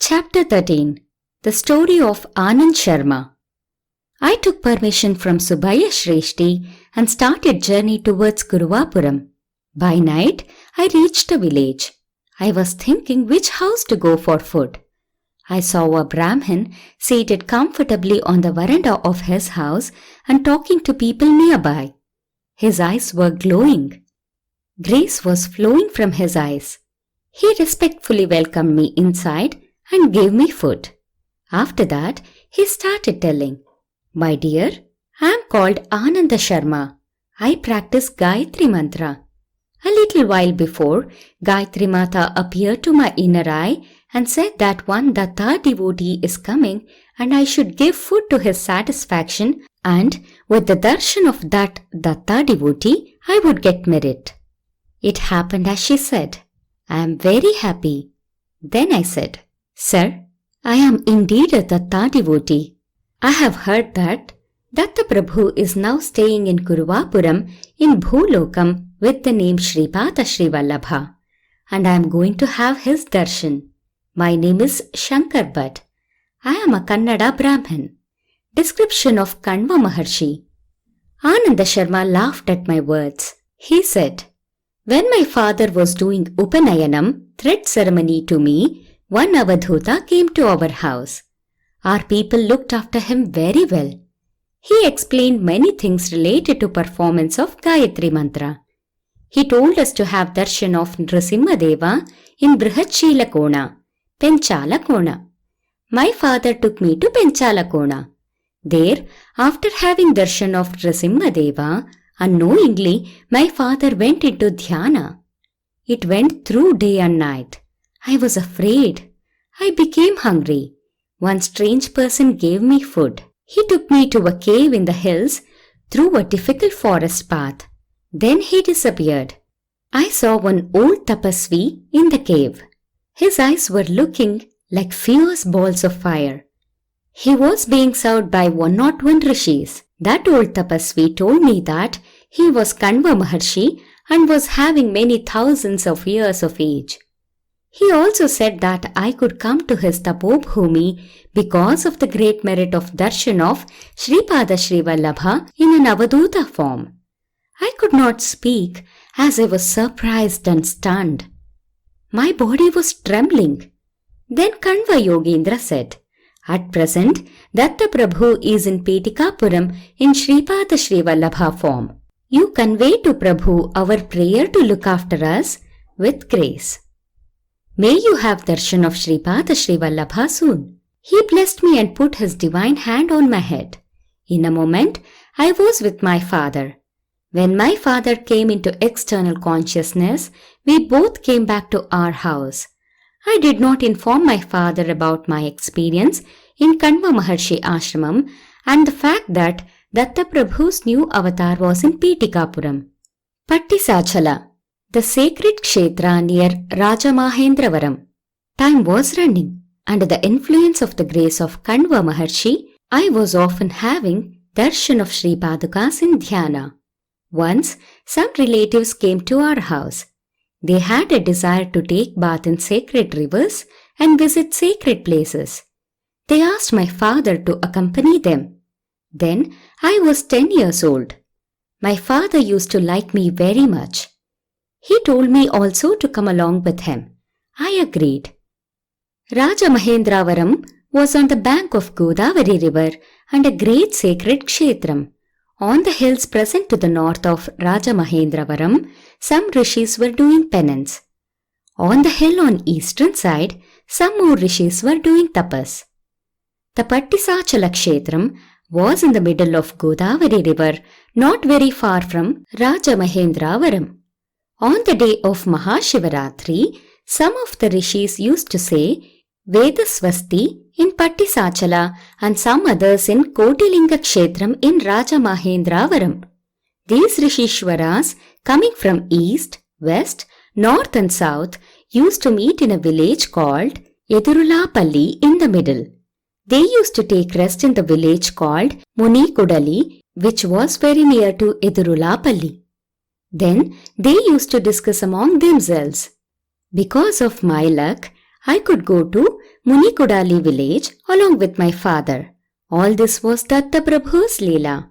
Chapter 13. The Story of Anand Sharma. I took permission from Subhaya Shreshti and started journey towards Guruvapuram. By night, I reached a village. I was thinking which house to go for food. I saw a Brahmin seated comfortably on the veranda of his house and talking to people nearby. His eyes were glowing. Grace was flowing from his eyes. He respectfully welcomed me inside and gave me food. After that, he started telling, "My dear, I am called Anand Sharma. I practice Gayatri Mantra. A little while before, Gayatri Mata appeared to my inner eye and said that one datta devotee is coming and I should give food to his satisfaction, and with the darshan of that datta devotee, I would get merit." It happened as she said. I am very happy. Then I said, "Sir, I am indeed a datta devotee. I have heard that Datta Prabhu is now staying in Guruvapuram in Bhulokam with the name Sripada Srivallbha, and I am going to have his darshan. My name is Shankar Bhatt. I am a Kannada Brahmin." Description of Kanva Maharshi. Ananda Sharma laughed at my words. He said, "When my father was doing Upanayanam, thread ceremony to me, one Avadhuta came to our house. Our people looked after him very well. He explained many things related to performance of Gayatri Mantra. He told us to have darshan of Nrasimhadeva in Brihatshilakona, Penchalakona. My father took me to Penchalakona. There, after having darshan of Nrasimhadeva, unknowingly my father went into dhyana. It went through day and night. I was afraid. I became hungry. One strange person gave me food. He took me to a cave in the hills through a difficult forest path. Then he disappeared. I saw one old tapasvi in the cave. His eyes were looking like fierce balls of fire. He was being served by 101 rishis. That old tapasvi told me that he was Kanva Maharshi and was having many thousands of years of age. He also said that I could come to his tapobhumi because of the great merit of darshan of Sripada Srivallbha in an Avadhuta form. I could not speak as I was surprised and stunned. My body was trembling. Then Kanva Yogendra said, "At present, Datta Prabhu is in Petikapuram in Sripada Srivallbha form. You convey to Prabhu our prayer to look after us with grace. May you have darshan of Sripada Srivallbha soon." He blessed me and put his divine hand on my head. In a moment, I was with my father. When my father came into external consciousness, we both came back to our house. I did not inform my father about my experience in Kanva Maharshi Ashramam and the fact that Datta Prabhu's new avatar was in Petikapuram. Pattisachala, the sacred kshetra near Rajamahendravaram. Time was running. Under the influence of the grace of Kanva Maharshi, I was often having darshan of Sri Padukas in dhyana. Once, some relatives came to our house. They had a desire to take bath in sacred rivers and visit sacred places. They asked my father to accompany them. Then I was 10 years old. My father used to like me very much. He told me also to come along with him. I agreed. Rajamahendravaram was on the bank of Godavari river and a great sacred kshetram. On the hills present to the north of Rajamahendravaram, some rishis were doing penance. On the hill on eastern side, some more rishis were doing tapas. The Pattisachala kshetram was in the middle of Godavari river, not very far from Rajamahendravaram. On the day of Mahashivaratri, some of the rishis used to say Vedaswasti in Pattisachala and some others in Kotilinga Kshetram in Rajamahendravaram. These Rishishwaras, coming from east, west, north and south, used to meet in a village called Edurulapalli in the middle. They used to take rest in the village called Munikudali, which was very near to Edurulapalli. Then they used to discuss among themselves. Because of my luck, I could go to Munikudali village along with my father. All this was Datta Prabhu's Leela.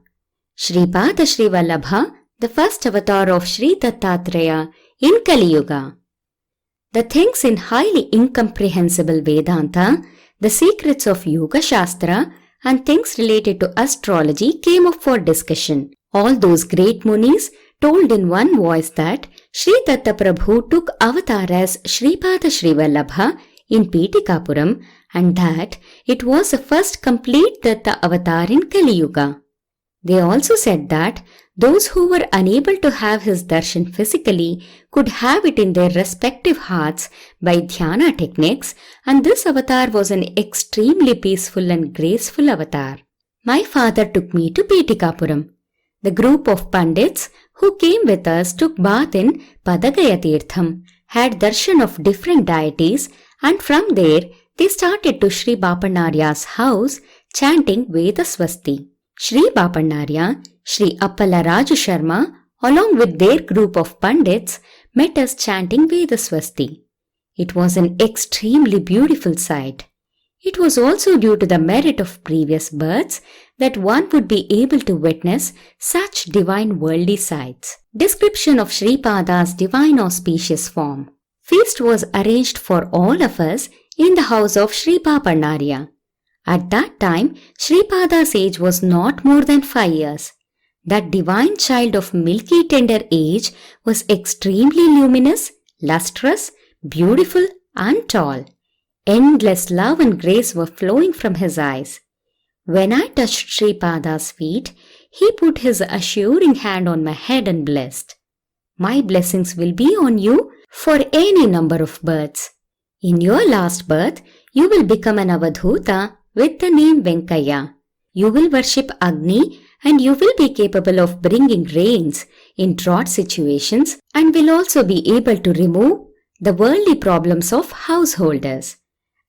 Sripada Srivallbha, the first avatar of Sri Dattatreya in Kali Yuga. The things in highly incomprehensible Vedanta, the secrets of Yoga Shastra, and things related to astrology came up for discussion. All those great munis told in one voice that Sri Datta Prabhu took avatar as Sripada Srivallbha in Petikapuram and that it was the first complete Datta avatar in Kali Yuga. They also said that those who were unable to have his darshan physically could have it in their respective hearts by dhyana techniques, and this avatar was an extremely peaceful and graceful avatar. My father took me to Petikapuram. The group of pandits who came with us took bath in Padagayatirtham, had darshan of different deities, and from there they started to Sri Bapanarya's house chanting Vedaswasti. Sri Bapanarya, Sri Appala Raju Sharma, along with their group of pandits, met us chanting Vedaswasti. It was an extremely beautiful sight. It was also due to the merit of previous births that one would be able to witness such divine worldly sights. Description of Sripada's divine auspicious form. Feast was arranged for all of us in the house of Sri Bapanarya. At that time, Sripada's age was not more than 5 years. That divine child of milky tender age was extremely luminous, lustrous, beautiful and tall. Endless love and grace were flowing from his eyes. When I touched Sripada's feet, he put his assuring hand on my head and blessed. My blessings will be on you for any number of births. In your last birth, you will become an Avadhuta with the name Venkaya. You will worship Agni and you will be capable of bringing rains in drought situations and will also be able to remove the worldly problems of householders.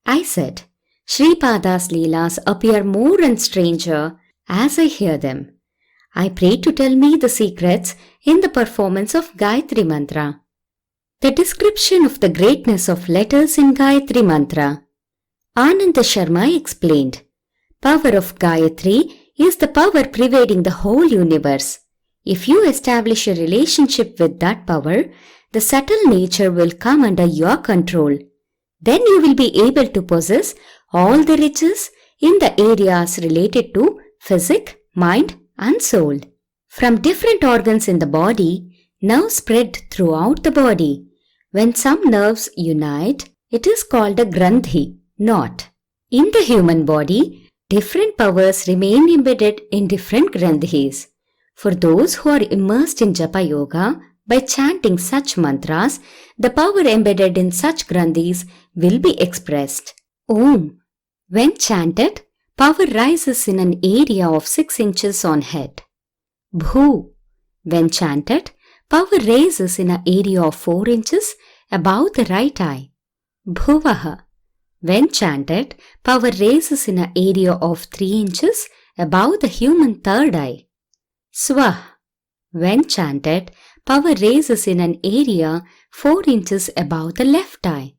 I said, Sripada's Leelas appear more and stranger as I hear them. I pray to tell me the secrets in the performance of Gayatri Mantra. The description of the greatness of letters in Gayatri Mantra. Anand Sharma explained, Power of Gayathri is the power pervading the whole universe. If you establish a relationship with that power, the subtle nature will come under your control. Then you will be able to possess all the riches in the areas related to physic, mind and soul. From different organs in the body, nerves spread throughout the body. When some nerves unite, it is called a grandhi, knot. In the human body, different powers remain embedded in different grandhis. For those who are immersed in japa yoga, by chanting such mantras, the power embedded in such grandhis will be expressed. Om. When chanted, power rises in an area of 6 inches on head. Bhooh. When chanted, power raises in an area of 4 inches above the right eye. Bhuvah. When chanted, power raises in an area of 3 inches above the human third eye. Swah. When chanted, power raises in an area 4 inches above the left eye.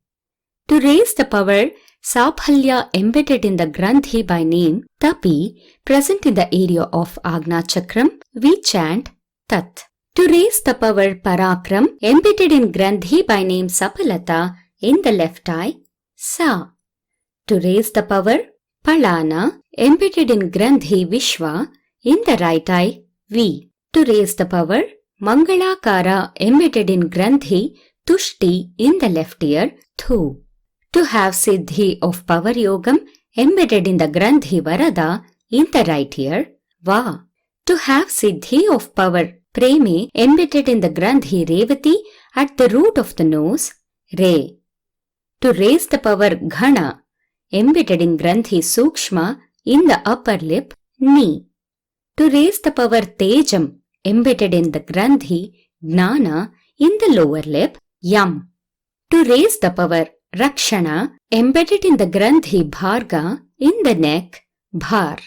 To raise the power, Sabhalya embedded in the grandhi by name Tapi, present in the area of Agna Chakram, we chant Tat. To raise the power Parakram, embedded in grandhi by name Sapalata, in the left eye, Sa. To raise the power Palana, embedded in grandhi Vishwa, in the right eye, V. To raise the power Mangalakara, embedded in grandhi Tushti, in the left ear, Thu. To have Siddhi of power yogam, embedded in the grandhi Varada, in the right ear, Va. To have Siddhi of power Preme, embedded in the grandhi Revati, at the root of the nose, Re. To raise the power Ghana, embedded in grandhi Sukshma, in the upper lip, Ni. To raise the power Tejam, embedded in the grandhi Gnana, in the lower lip, Yam. To raise the power Rakshana, embedded in the grandhi Bharga, in the neck, Bhar.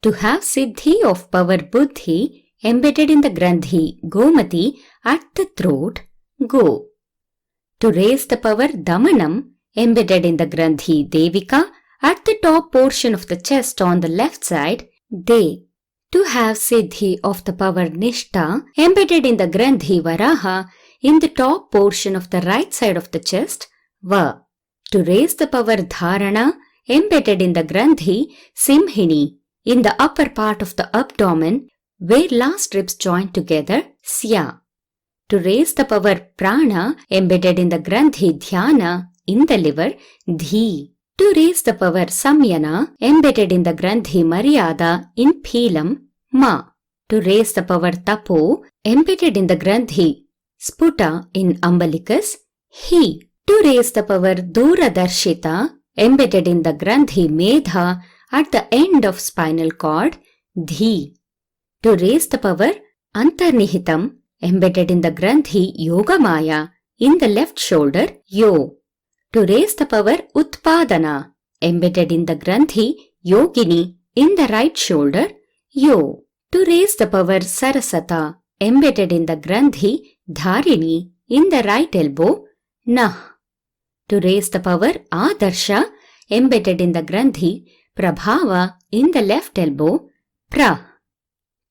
To have Siddhi of power Buddhi, embedded in the grandhi Gomati, at the throat, Go. To raise the power Damanam, embedded in the grandhi devika at the top portion of the chest on the left side, De. To have siddhi of the power nishta embedded in the grandhi varaha in the top portion of the right side of the chest, Va. To raise the power dharana embedded in the grandhi simhini in the upper part of the abdomen where last ribs join together, Sya. To raise the power prana embedded in the grandhi dhyana in the liver, Dhi. To raise the power samyana embedded in the grandhi maryada in Philam, Ma. To raise the power tapo embedded in the grandhi sputa in umbilicus, Hi. To raise the power duradarshita embedded in the grandhi medha at the end of spinal cord, Dhi. To raise the power antarnihitam embedded in the grandhi yogamaya in the left shoulder, Yo. To raise the power utpadana embedded in the grandhi yogini in the right shoulder, Yo. To raise the power sarasata embedded in the grandhi dharini in the right elbow, Nah. To raise the power adarsha embedded in the grandhi prabhava in the left elbow, Pra.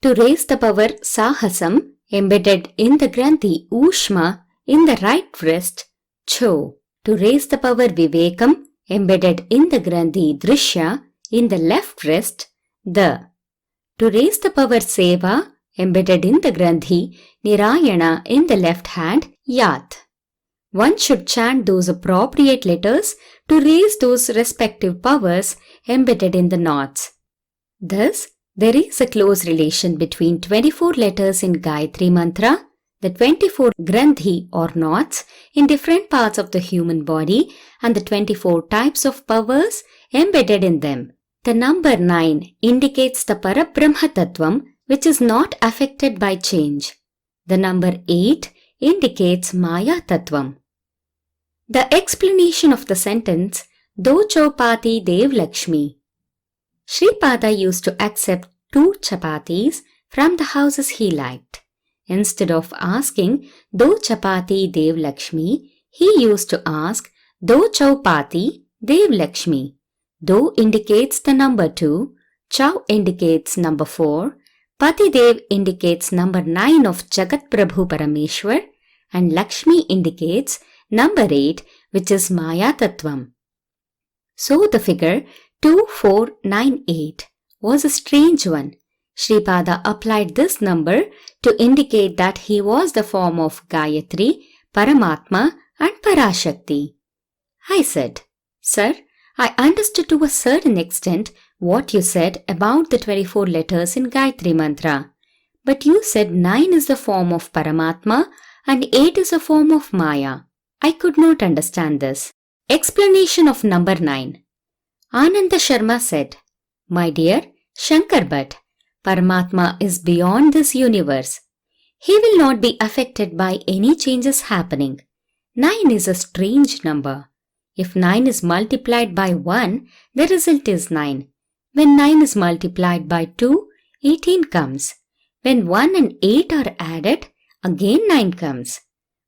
To raise the power sahasam embedded in the grandhi ushma in the right wrist, Cho. To raise the power vivekam embedded in the grandhi drishya in the left wrist, The. To raise the power seva embedded in the grandhi nirayana in the left hand, Yat. One should chant those appropriate letters to raise those respective powers embedded in the knots. Thus, there is a close relation between 24 letters in Gayatri Mantra, the 24 grandhi or knots in different parts of the human body, and the 24 types of powers embedded in them. The number 9 indicates the Parabrahma Tattvam, which is not affected by change. The number 8 indicates Maya Tattvam. The explanation of the sentence, Do Chopati Dev Lakshmi. Sripada used to accept 2 chapatis from the houses he liked. Instead of asking Do Chapati Dev Lakshmi, he used to ask Do Chaupati Dev Lakshmi. Do indicates the number 2, Chau indicates number 4, Pati Dev indicates number 9 of Jagat Prabhu Parameshwar, and Lakshmi indicates number 8, which is Maya Tattvam. So the figure 2498 was a strange one. Sripada applied this number to indicate that he was the form of Gayatri, Paramatma and Parashakti. I said, Sir, I understood to a certain extent what you said about the 24 letters in Gayatri Mantra. But you said 9 is the form of Paramatma and 8 is a form of Maya. I could not understand this. Explanation of number 9. Anand Sharma said, My dear Shankar Bhatt, Paramatma is beyond this universe. He will not be affected by any changes happening. 9 is a strange number. If 9 is multiplied by 1, the result is 9. When 9 is multiplied by 2, 18 comes. When 1 and 8 are added, again 9 comes.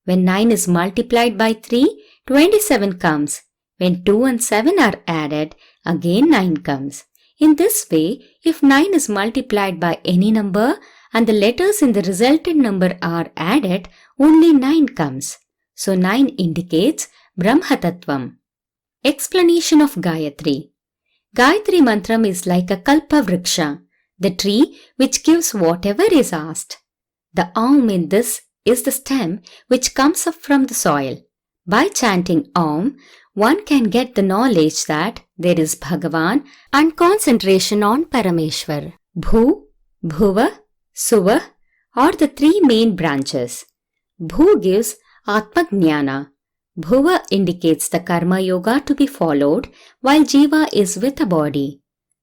When 9 is multiplied by 3, 27 comes. When 2 and 7 are added, again 9 comes. In this way, if 9 is multiplied by any number and the letters in the resultant number are added, only 9 comes. So 9 indicates Brahma Tattvam. Explanation of Gayatri. Gayatri Mantram is like a Kalpa Vriksha, the tree which gives whatever is asked. The Aum in this is the stem which comes up from the soil. By chanting Aum, one can get the knowledge that there is Bhagavan and concentration on Parameshwar. Bhooh, Bhuvah, Suvah are the 3 main branches. Bhooh gives Atmajnana. Bhuvah indicates the karma yoga to be followed while jiva is with the body.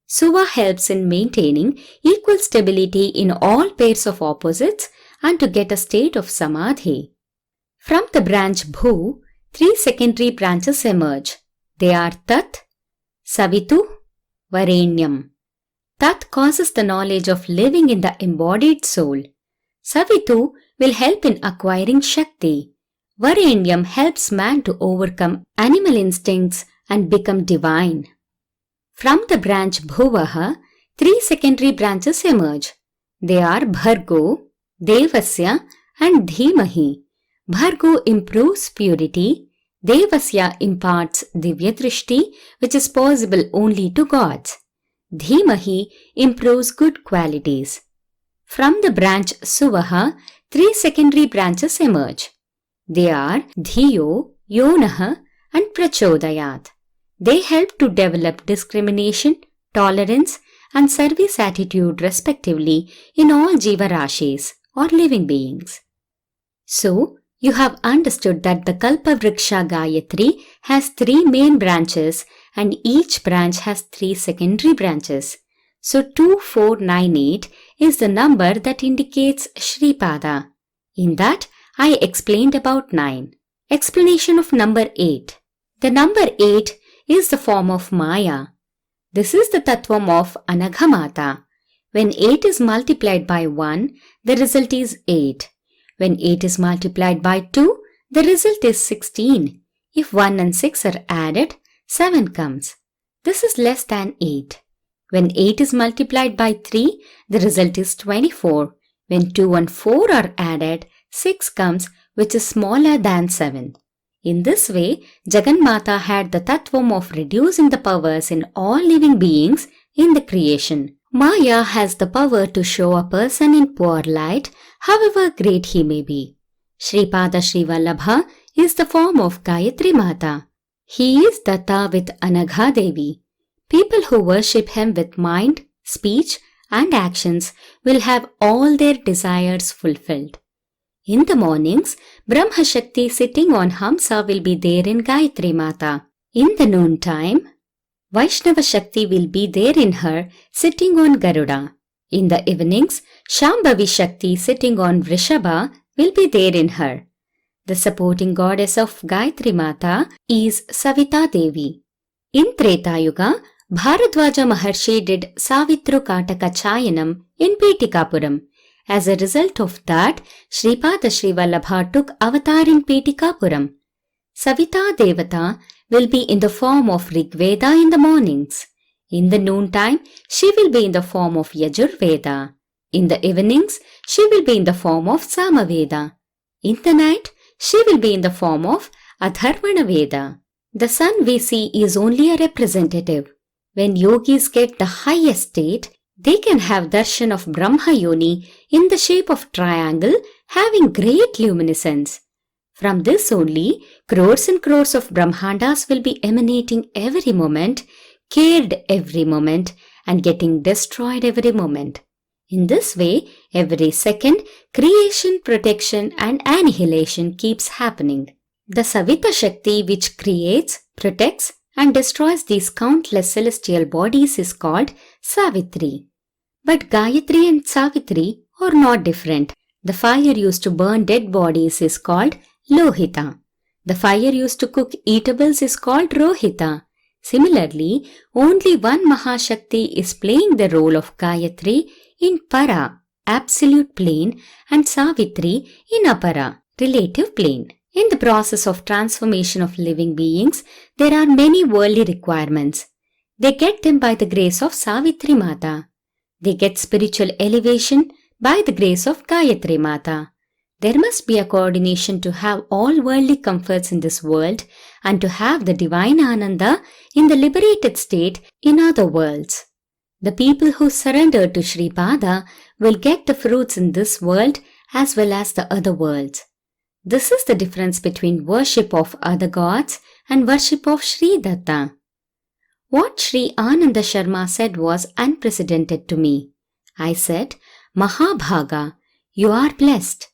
Suvah helps in maintaining equal stability in all pairs of opposites and to get a state of samadhi. From the branch Bhooh, 3 secondary branches emerge. They are Tat, Savitu, Varenyam. Tat causes the knowledge of living in the embodied soul. Savitu will help in acquiring Shakti. Varenyam helps man to overcome animal instincts and become divine. From the branch Bhuvah, 3 secondary branches emerge. They are Bhargo, Devasya and Dhimahi. Bhargo improves purity. Devasya imparts Divyadrashti, which is possible only to gods. Dhimahi improves good qualities. From the branch Suvaha, 3 secondary branches emerge. They are Dhiyo, Yonaha and Prachodayat. They help to develop discrimination, tolerance and service attitude respectively in all Jiva Rashis or living beings. So, you have understood that the Kalpavriksha Gayatri has 3 main branches and each branch has 3 secondary branches. So 2498 is the number that indicates Sripada. In that, I explained about 9. Explanation of number 8. The number 8 is the form of Maya. This is the Tattvam of Anaghamata. When 8 is multiplied by 1, the result is 8. When 8 is multiplied by 2, the result is 16. If 1 and 6 are added, 7 comes. This is less than 8. When 8 is multiplied by 3, the result is 24. When 2 and 4 are added, 6 comes, which is smaller than 7. In this way, Jagannatha had the tattvam of reducing the powers in all living beings in the creation. Maya has the power to show a person in poor light, however great he may be. Sripada Srivallbha is the form of Gayatri Mata. He is Datta with Anagha Devi. People who worship him with mind, speech and actions will have all their desires fulfilled. In the mornings, Brahma Shakti sitting on Hamsa will be there in Gayatri Mata. In the noontime, Vaishnava Shakti will be there in her sitting on Garuda. In the evenings, Shambhavi Shakti sitting on Vrishabha will be there in her. The supporting goddess of Gayatri Mata is Savita Devi. In Treta Yuga, Bharadwaja Maharshi did Savitru Kataka Chayanam in Petikapuram. As a result of that, Sripada Srivallbha took avatar in Petikapuram. Savita Devata will be in the form of Rigveda in the mornings. In the noontime, she will be in the form of Yajurveda. In the evenings, she will be in the form of Samaveda. In the night, she will be in the form of Atharvana Veda. The sun we see is only a representative. When yogis get the highest state, they can have darshan of Brahma Yoni in the shape of triangle having great luminescence. From this only, crores and crores of Brahmandas will be emanating every moment, cared every moment, and getting destroyed every moment. In this way, every second, creation, protection, and annihilation keeps happening. The Savita Shakti which creates, protects, and destroys these countless celestial bodies is called Savitri. But Gayatri and Savitri are not different. The fire used to burn dead bodies is called Lohita. The fire used to cook eatables is called Rohita. Similarly, only one Mahashakti is playing the role of Gayatri in Para, absolute plane, and Savitri in Apara, relative plane. In the process of transformation of living beings, there are many worldly requirements. They get them by the grace of Savitri Mata. They get spiritual elevation by the grace of Gayatri Mata. There must be a coordination to have all worldly comforts in this world and to have the divine Ananda in the liberated state in other worlds. The people who surrender to Sripada will get the fruits in this world as well as the other worlds. This is the difference between worship of other gods and worship of Sri Datta. What Sri Anand Sharma said was unprecedented to me. I said, Mahabhaga, you are blessed.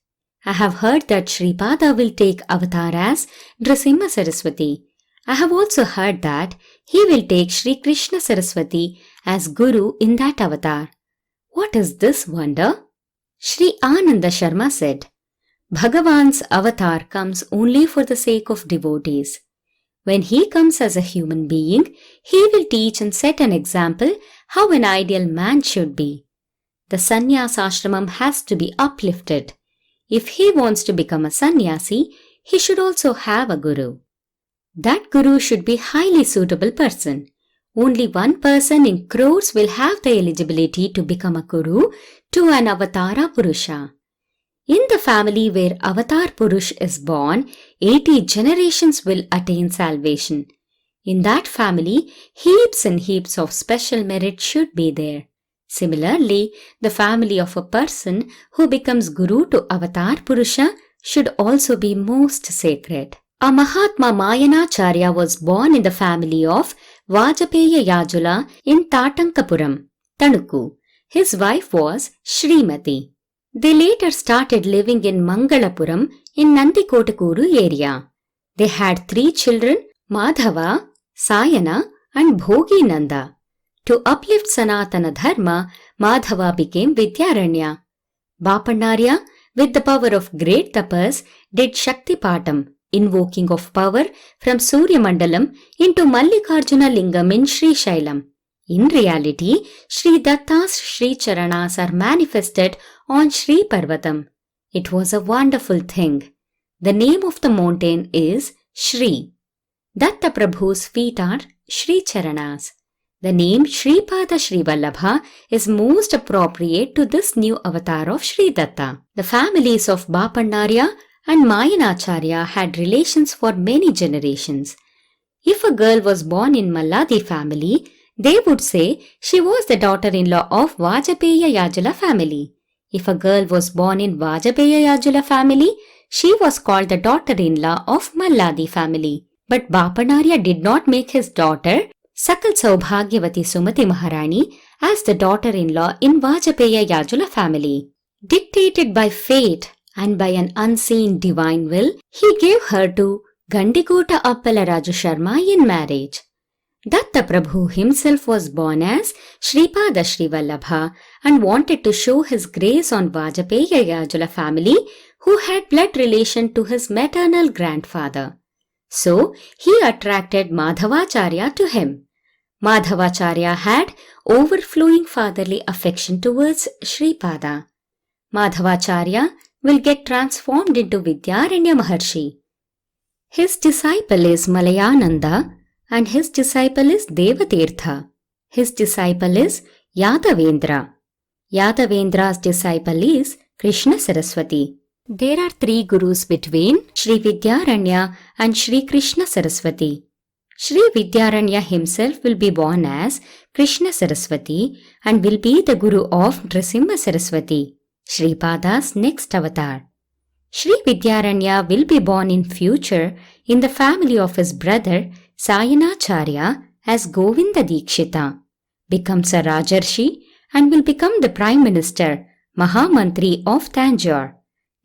I have heard that Sripada will take avatar as Nrasimha Saraswati. I have also heard that he will take Sri Krishna Saraswati as Guru in that avatar. What is this wonder? Sri Anand Sharma said, Bhagavan's avatar comes only for the sake of devotees. When he comes as a human being, he will teach and set an example how an ideal man should be. The sannyasa ashramam has to be uplifted. If he wants to become a sannyasi, he should also have a guru. That guru should be a highly suitable person. Only one person in crores will have the eligibility to become a guru to an avatara purusha. In the family where avatar purush is born, 80 generations will attain salvation. In that family, heaps and heaps of special merit should be there. Similarly, the family of a person who becomes guru to avatar purusha should also be most sacred. A Mahatma Mayanacharya was born in the family of Vajapeya Yajula in Tatankapuram, Tanuku. His wife was Srimati. They later started living in Mangalapuram in Nandikotakuru area. They had 3 children, Madhava, Sayana and Bhogi Nanda. To uplift Sanatana Dharma, Madhava became Vidyaranya. Bapannarya, with the power of great tapas, did Shakti Patam, invoking of power from Surya Mandalam into Mallikarjuna Lingam in Sri Shailam. In reality, Sri Datta's Sri Charanas are manifested on Sri Parvatam. It was a wonderful thing. The name of the mountain is Sri. Datta Prabhu's feet are Sri Charanas. The name Sripada Srivallbha is most appropriate to this new avatar of Sri Datta. The families of Bapannarya and Mayanacharya had relations for many generations. If a girl was born in Malladi family, they would say she was the daughter-in-law of Vajapeya Yajula family. If a girl was born in Vajapeya Yajula family, she was called the daughter-in-law of Malladi family. But Bapannarya did not make his daughter Sakal Saubhagyavati Sumati Maharani as the daughter-in-law in Vajapeya Yajula family. Dictated by fate and by an unseen divine will, he gave her to Gandigota Appala Raju Sharma in marriage. Datta Prabhu himself was born as Sripada Srivallbha and wanted to show his grace on Vajapeya Yajula family who had blood relation to his maternal grandfather. So, he attracted Madhavacharya to him. Madhavacharya had overflowing fatherly affection towards Sripada. Madhavacharya will get transformed into Vidyaranya Maharshi. His disciple is Malayananda and his disciple is Devatirtha. His disciple is Yadavendra. Yadavendra's disciple is Krishna Saraswati. There are 3 gurus between Sri Vidyaranya and Sri Krishna Saraswati. Sri Vidyaranya himself will be born as Krishna Saraswati and will be the guru of Nrisimha Saraswati, Sripada's next avatar. Sri Vidyaranya will be born in future in the family of his brother Sayanacharya as Govinda Dikshita, becomes a Rajarshi and will become the Prime Minister, Mahamantri of Tanjore.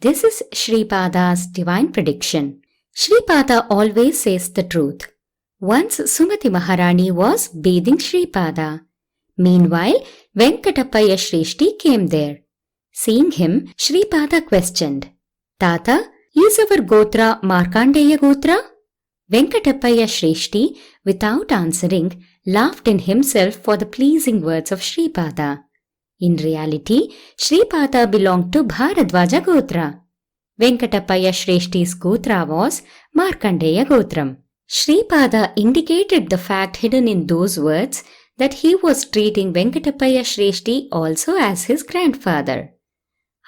This is Sripada's divine prediction. Sripada always says the truth. Once Sumati Maharani was bathing Sripada. Meanwhile, Venkatappaya Shrishti came there. Seeing him, Sripada questioned, Tata, is our Gotra Markandeya Gotra? Venkatappaya Shrishti, without answering, laughed in himself for the pleasing words of Sripada. In reality, Sripada belonged to Bharadwaja Gotra. Venkatappaya Shrishti's Gotra was Markandeya Gotram. Sripada indicated the fact hidden in those words that he was treating Venkatappaya Shrishti also as his grandfather.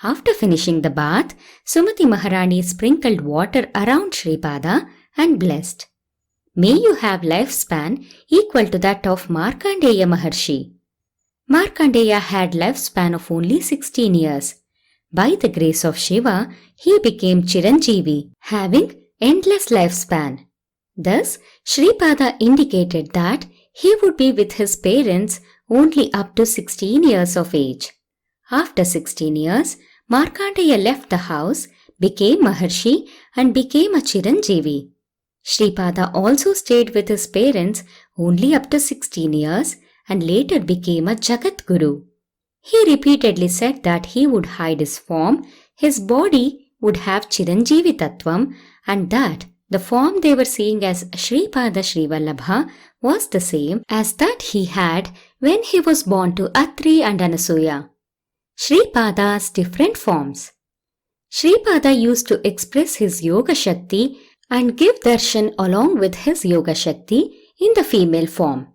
After finishing the bath, Sumati Maharani sprinkled water around Sripada and blessed. May you have lifespan equal to that of Markandeya Maharshi. Markandeya had lifespan of only 16 years. By the grace of Shiva, he became Chiranjeevi, having endless lifespan. Thus, Sripada indicated that he would be with his parents only up to 16 years of age. After 16 years, Markandeya left the house, became Maharshi and became a Chiranjeevi. Sripada also stayed with his parents only up to 16 years and later became a Jagat Guru. He repeatedly said that he would hide his form, his body would have Chiranjeevi Tattvam, and that the form they were seeing as Sripada Srivallbha was the same as that he had when he was born to Atri and Anasuya. Sripada's different forms. Sripada used to express his Yoga Shakti and give darshan along with his Yoga Shakti in the female form.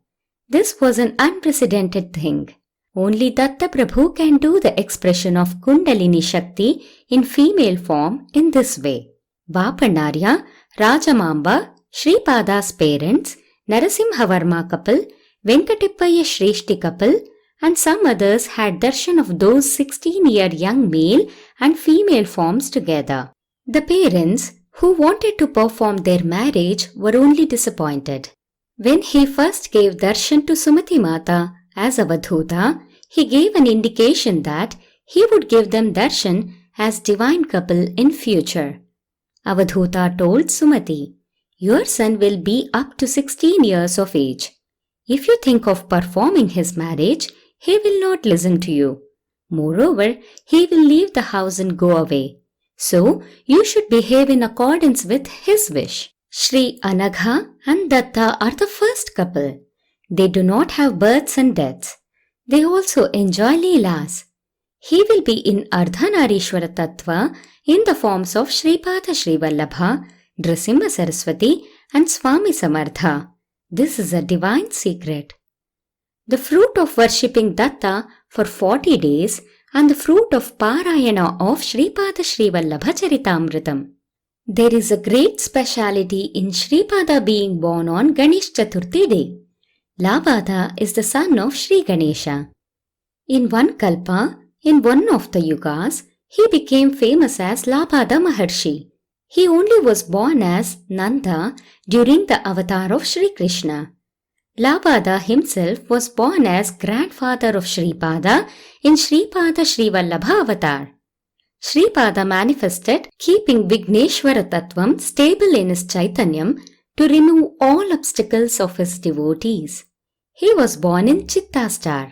This was an unprecedented thing. Only Datta Prabhu can do the expression of Kundalini Shakti in female form in this way. Vapanarya, Rajamamba, Sripada's parents, Narasimhavarma couple, Venkatippaya Shreshti couple, and some others had darshan of those 16-year young male and female forms together. The parents, who wanted to perform their marriage, were only disappointed. When he first gave darshan to Sumati Mata as Avadhuta, he gave an indication that he would give them darshan as divine couple in future. Avadhuta told Sumati, "Your son will be up to 16 years of age. If you think of performing his marriage, he will not listen to you. Moreover, he will leave the house and go away. So, you should behave in accordance with his wish." Sri Anagha and Datta are the first couple. They do not have births and deaths. They also enjoy Leelas. He will be in Ardhanarishwara Tattva in the forms of Sripada Srivallbha, Nrisimha Saraswati and Swami Samartha. This is a divine secret. The fruit of worshipping Datta for 40 days and the fruit of Parayana of Sripada Srivallbha charitamrutam. There is a great speciality in Sripada being born on Ganesh Chaturthi day. Labada is the son of Sri Ganesha. In one kalpa, in one of the yugas, he became famous as Labada Maharshi. He only was born as Nanda during the avatar of Sri Krishna. Labada himself was born as grandfather of Sripada in Sripada Srivallbha avatar. Sripada manifested keeping Vigneshwara Tattvam stable in his Chaitanyam to remove all obstacles of his devotees. He was born in Chitta star.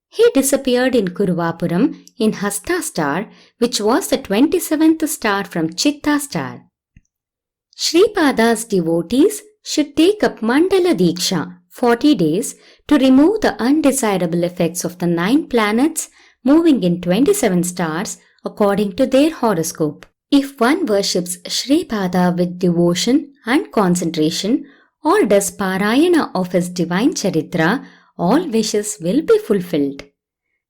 He disappeared in Kuruvapuram in Hasta star, which was the 27th star from Chitta star. Sripada's devotees should take up Mandala Diksha, 40 days, to remove the undesirable effects of the 9 planets moving in 27 stars according to their horoscope. If one worships Sripada with devotion and concentration or does Parayana of his divine charitra, all wishes will be fulfilled.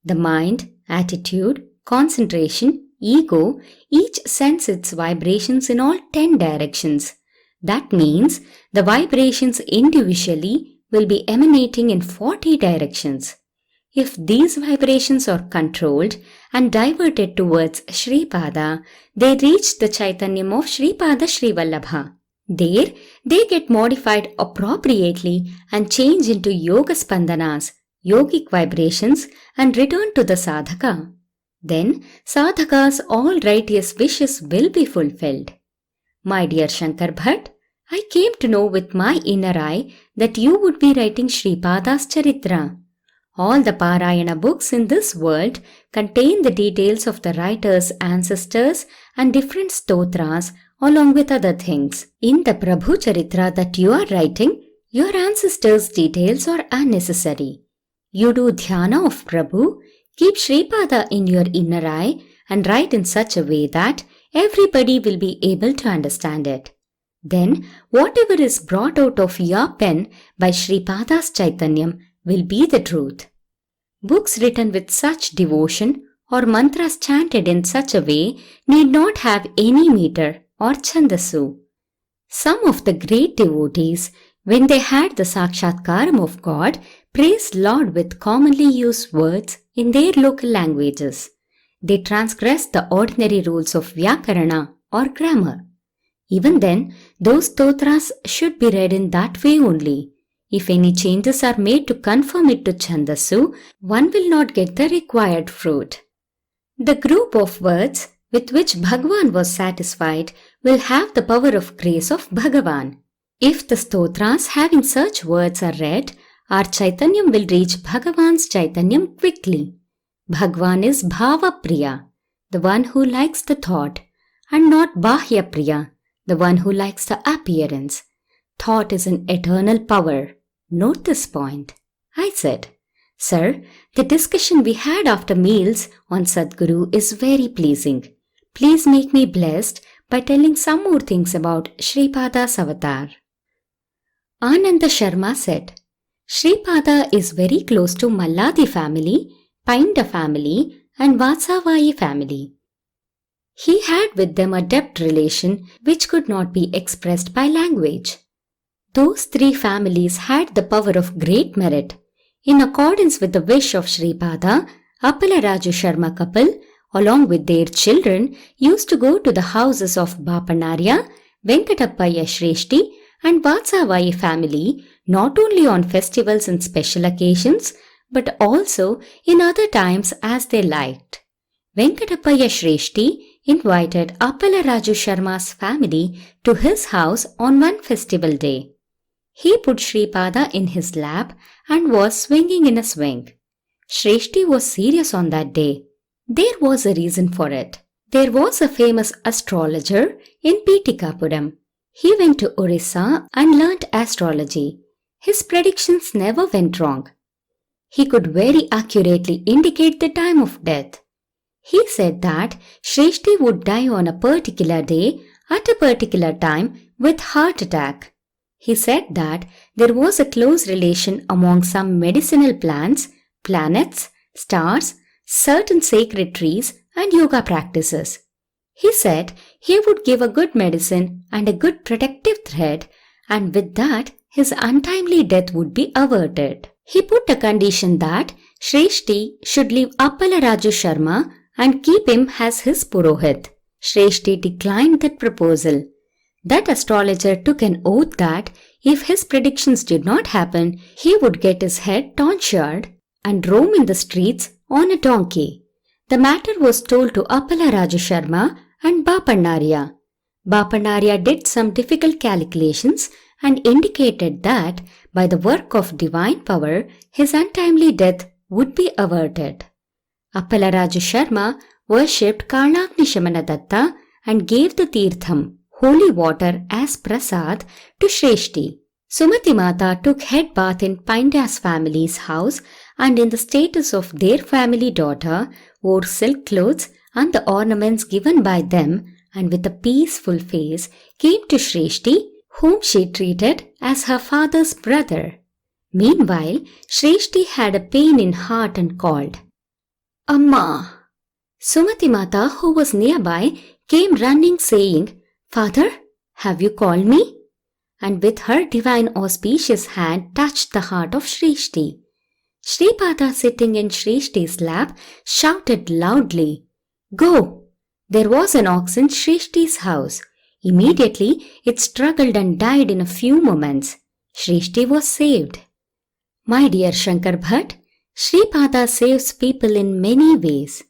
The mind, attitude, concentration, ego, each sends its vibrations in all 10 directions. That means the vibrations individually will be emanating in 40 directions. If these vibrations are controlled and diverted towards Sripada, they reach the Chaitanyam of Sripada Srivallbha. There, they get modified appropriately and change into Yoga Spandanas, yogic vibrations, and return to the sadhaka. Then, sadhaka's all righteous wishes will be fulfilled. My dear Shankar Bhatt, I came to know with my inner eye that you would be writing Sripada's Charitra. All the Parayana books in this world contain the details of the writer's ancestors and different stotras along with other things. In the Prabhu Charitra that you are writing, your ancestors' details are unnecessary. You do dhyana of Prabhu, keep Sripada in your inner eye and write in such a way that everybody will be able to understand it. Then whatever is brought out of your pen by Sripada's Chaitanyam will be the truth. Books written with such devotion or mantras chanted in such a way need not have any meter or chandasu. Some of the great devotees, when they had the sakshatkaram of God, praised Lord with commonly used words in their local languages. They transgressed the ordinary rules of Vyakarana or grammar. Even then, those stotras should be read in that way only. If any changes are made to conform it to Chandasu, one will not get the required fruit. The group of words with which Bhagavan was satisfied will have the power of grace of Bhagavan. If the stotras having such words are read, our Chaitanyam will reach Bhagavan's Chaitanyam quickly. Bhagavan is Bhava Priya, the one who likes the thought, and not Bahya Priya, the one who likes the appearance. Thought is an eternal power. Note this point. I said, Sir, the discussion we had after meals on Sadguru is very pleasing. Please make me blessed by telling some more things about Sripada's avatar. Anand Sharma said, Sripada is very close to Malladi family, Painda family and Vatsavayi family. He had with them a depth relation which could not be expressed by language. Those three families had the power of great merit. In accordance with the wish of Sripada, Appalaraju Sharma couple, along with their children, used to go to the houses of Bapanarya, Venkatappaya Shreshti and Vatsavayi family not only on festivals and special occasions, but also in other times as they liked. Venkatappaya Shreshti invited Appalaraju Sharma's family to his house on one festival day. He put Sripada in his lap and was swinging in a swing. Shreshti was serious on that day. There was a reason for it. There was a famous astrologer in Pitikapuram. He went to Orissa and learnt astrology. His predictions never went wrong. He could very accurately indicate the time of death. He said that Shreshti would die on a particular day at a particular time with heart attack. He said that there was a close relation among some medicinal plants, planets, stars, certain sacred trees and yoga practices. He said he would give a good medicine and a good protective thread, and with that his untimely death would be averted. He put a condition that Shreshti should leave Appalaraju Sharma and keep him as his Purohit. Shreshti declined that proposal. That astrologer took an oath that if his predictions did not happen, he would get his head tonsured and roam in the streets on a donkey. The matter was told to Appalaraju Sharma and Bapanarya. Bapanarya did some difficult calculations and indicated that by the work of divine power, his untimely death would be averted. Appalaraju Sharma worshipped Karnagni Shamana Datta and gave the Tirtham, holy water, as prasad to Shreshti. Sumati Mata took head bath in Painda's family's house and in the status of their family daughter wore silk clothes and the ornaments given by them, and with a peaceful face came to Shreshti, whom she treated as her father's brother. Meanwhile, Shreshti had a pain in heart and called, Amma! Sumati Mata, who was nearby, came running saying, Father, have you called me? And with her divine auspicious hand touched the heart of Shreshti. Sripada, sitting in Shreshti's lap, shouted loudly, Go! There was an ox in Shreshti's house. Immediately it struggled and died in a few moments. Shreshti was saved. My dear Shankar Bhatt, Sripada saves people in many ways.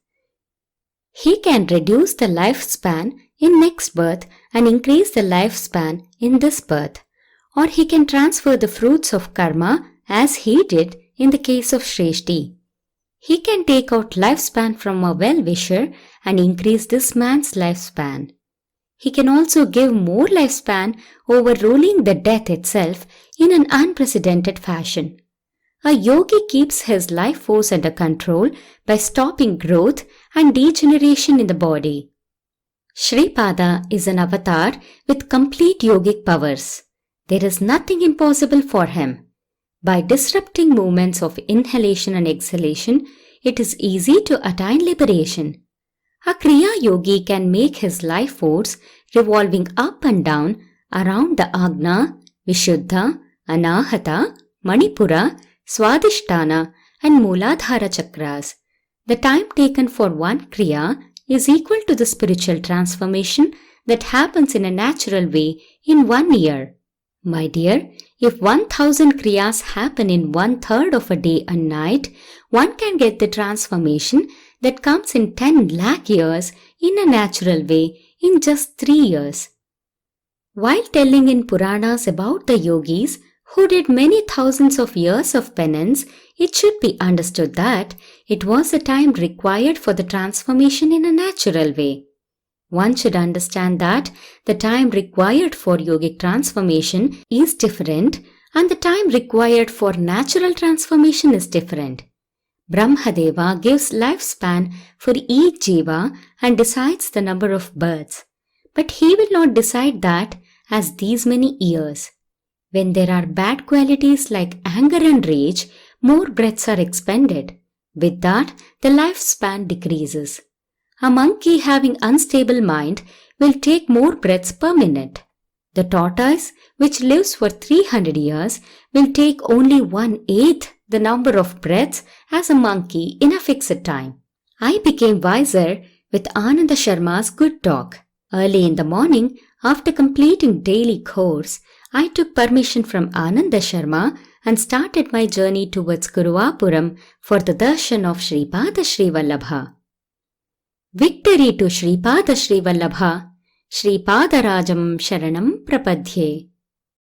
He can reduce the lifespan in next birth and increase the lifespan in this birth. Or he can transfer the fruits of karma as he did in the case of Shreshti. He can take out lifespan from a well-wisher and increase this man's lifespan. He can also give more lifespan, overruling the death itself in an unprecedented fashion. A yogi keeps his life force under control by stopping growth and degeneration in the body. Sripada is an avatar with complete yogic powers. There is nothing impossible for him. By disrupting movements of inhalation and exhalation, it is easy to attain liberation. A Kriya Yogi can make his life force revolving up and down around the Agna, Vishuddha, Anahata, Manipura, Swadhisthana and Mooladhara chakras. The time taken for one Kriya is equal to the spiritual transformation that happens in a natural way in 1 year. My dear, if 1,000 Kriyas happen in 1/3 of a day and night, one can get the transformation that comes in 10 lakh years in a natural way in just 3 years. While telling in Puranas about the yogis who did many thousands of years of penance, it should be understood that it was the time required for the transformation in a natural way. One should understand that the time required for yogic transformation is different and the time required for natural transformation is different. Brahmadeva gives lifespan for each jiva and decides the number of births. But he will not decide that as these many years. When there are bad qualities like anger and rage, more breaths are expended. With that, the lifespan decreases. A monkey having unstable mind will take more breaths per minute. The tortoise, which lives for 300 years, will take only 1/8 the number of breaths as a monkey in a fixed time. I became wiser with Anand Sharma's good talk. Early in the morning, after completing daily course, I took permission from Anand Sharma and started my journey towards Guruvapuram for the darshan of Sripada Srivallbha. Victory to Sripada Srivallbha, Sripada Rajam Sharanam Prapadhye.